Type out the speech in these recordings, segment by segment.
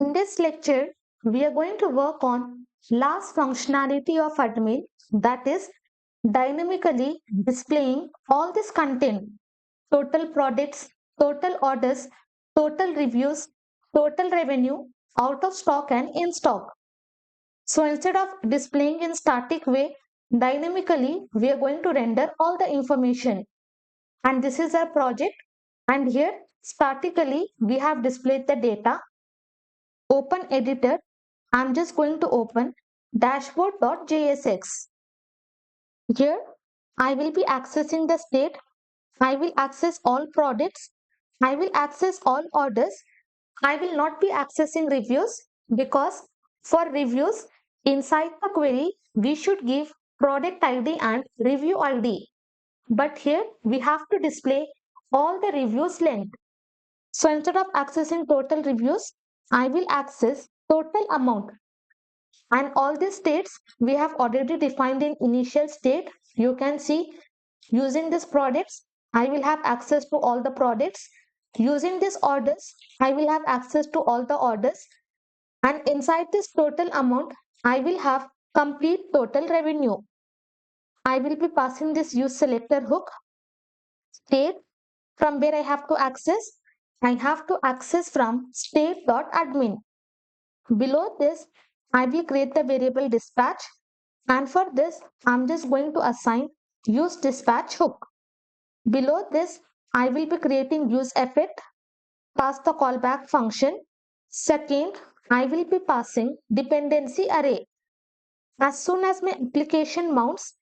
In this lecture, we are going to work on last functionality of admin, that is dynamically displaying all this content: total products, total orders, total reviews, total revenue, out of stock and in stock. So instead of displaying in static way, dynamically we are going to render all the information. And this is our project. And here statically we have displayed the data. Open editor. I'm just going to open dashboard.jsx. Here I will be accessing the state. I will access all products. I will access all orders. I will not be accessing reviews because for reviews inside the query we should give product ID and review ID. But here we have to display all the reviews length. So instead of accessing total reviews, I will access total amount. And all these states we have already defined in initial state. You can see using these products, I will have access to all the products. Using these orders, I will have access to all the orders. And inside this total amount, I will have complete total revenue. I will be passing this use selector hook state from where I have to access. I have to access from state.admin. Below this, I will create the variable dispatch, and for this, I'm just going to assign use dispatch hook. Below this, I will be creating use effect, pass the callback function. Second, I will be passing dependency array. As soon as my application mounts,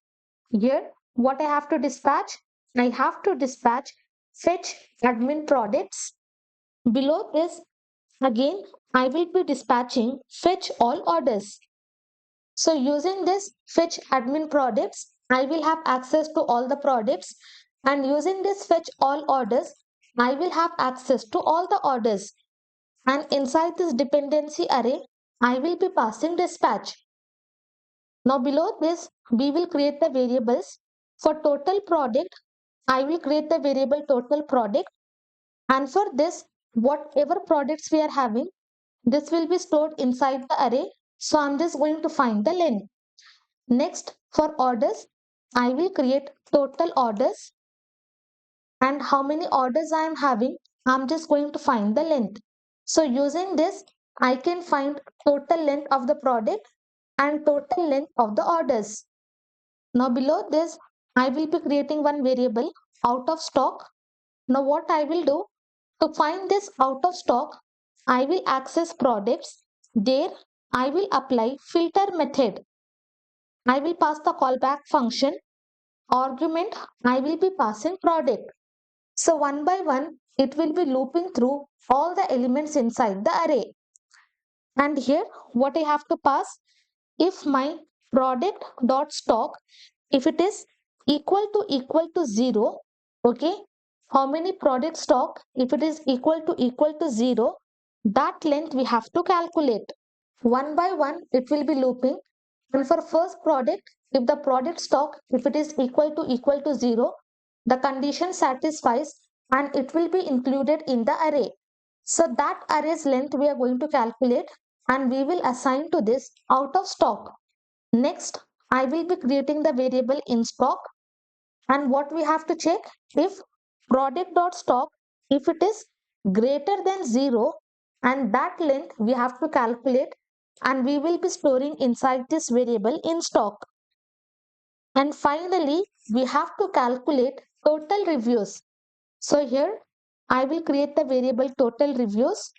here what I have to dispatch? I have to dispatch fetch admin products. Below this, again, I will be dispatching fetch all orders. So using this fetch admin products, I will have access to all the products, and using this fetch all orders, I will have access to all the orders. And inside this dependency array, I will be passing dispatch. Now below this, we will create the variables. For total product, I will create the variable total product, and for this, whatever products we are having, this will be stored inside the array. So I'm just going to find the length. Next, for orders, I will create total orders, and how many orders I am having, I'm just going to find the length. So using this, I can find total length of the product and total length of the orders. Now below this, I will be creating one variable out of stock. Now what I will do to find this out of stock, I will access products. There I will apply filter method. I will pass the callback function. Argument, I will be passing product. So one by one, it will be looping through all the elements inside the array. And here what I have to pass, if my product dot stock, if it is equal to 0, okay, how many product stock, if it is equal to 0, that length we have to calculate. One by one it will be looping, and for first product, if the product stock, if it is equal to 0, the condition satisfies and it will be included in the array. So that array's length we are going to calculate, and we will assign to this out of stock. Next, I will be creating the variable in stock, and what we have to check, if product.stock, if it is greater than 0, and that length we have to calculate, and we will be storing inside this variable in stock. And finally, we have to calculate total reviews. So here I will create the variable total reviews.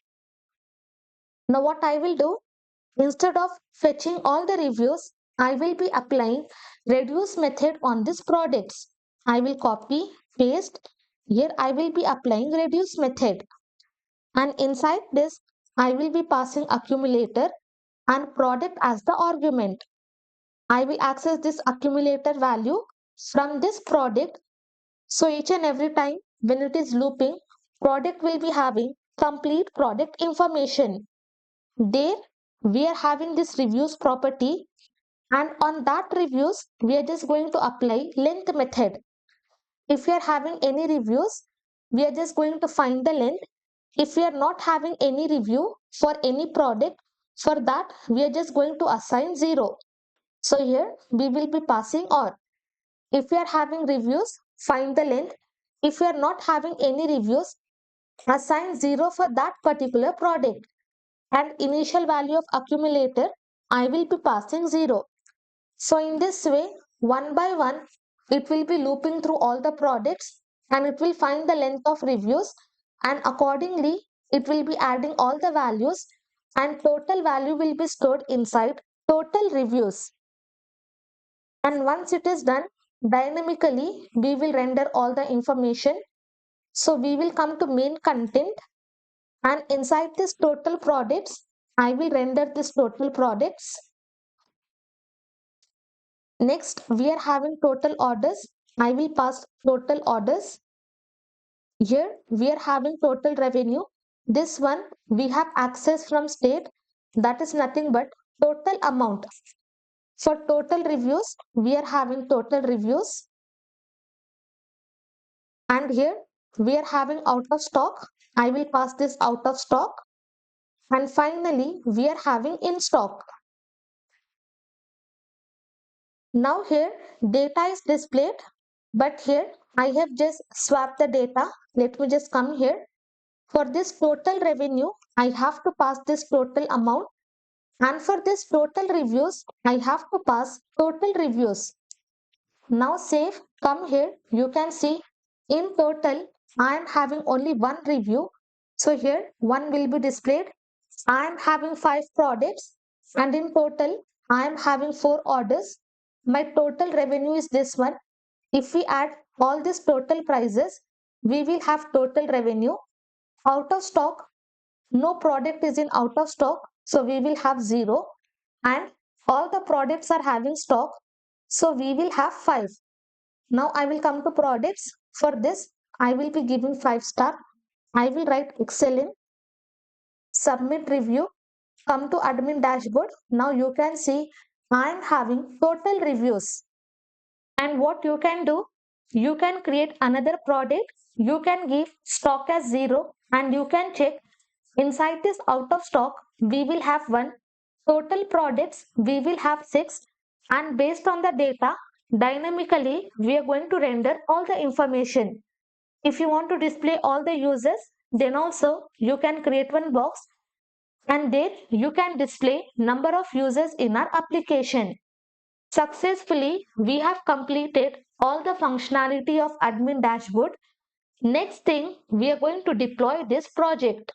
Now what I will do, instead of fetching all the reviews, I will be applying reduce method on these products. I will copy, paste. Here I will be applying reduce method. And inside this, I will be passing accumulator and product as the argument. I will access this accumulator value from this product. So each and every time when it is looping, product will be having complete product information. There we are having this reviews property, and on that reviews we are just going to apply length method. If we are having any reviews, we are just going to find the length. If we are not having any review, for any product. For that, we are just going to assign 0. So here we will be passing or. If we are having reviews, find the length. If we are not having any reviews, assign 0 for that particular product. And initial value of accumulator, I will be passing 0. So in this way, one by one, it will be looping through all the products and it will find the length of reviews, and accordingly, it will be adding all the values and total value will be stored inside total reviews. And once it is done, dynamically, we will render all the information. So we will come to main content, and inside this total products, I will render this total products. Next, we are having total orders. I will pass total orders. Here, we are having total revenue. This one, we have access from state. That is nothing but total amount. For total reviews, we are having total reviews. And here, we are having out of stock. I will pass this out of stock. And finally, we are having in stock. Now here data is displayed, but here I have just swapped the data. Let me just come here. For this total revenue, I have to pass this total amount, and for this total reviews, I have to pass total reviews. Now save, come here, you can see in total I am having only one review. So here one will be displayed. I am having 5 products and in total I am having 4 orders. My total revenue is this one. If we add all these total prices, we will have total revenue. Out of stock, no product is in out of stock, so we will have 0. And all the products are having stock, so we will have 5. Now I will come to products. For this, I will be giving 5 star. I will write excellent, submit review, come to admin dashboard. Now you can see I am having total reviews. And what you can do, you can create another product. You can give stock as 0 and you can check inside this out of stock. We will have 1. Total products, we will have 6. And based on the data, dynamically, we are going to render all the information. If you want to display all the users, then also you can create one box and there you can display number of users in our application. Successfully, we have completed all the functionality of admin dashboard. Next thing, we are going to deploy this project.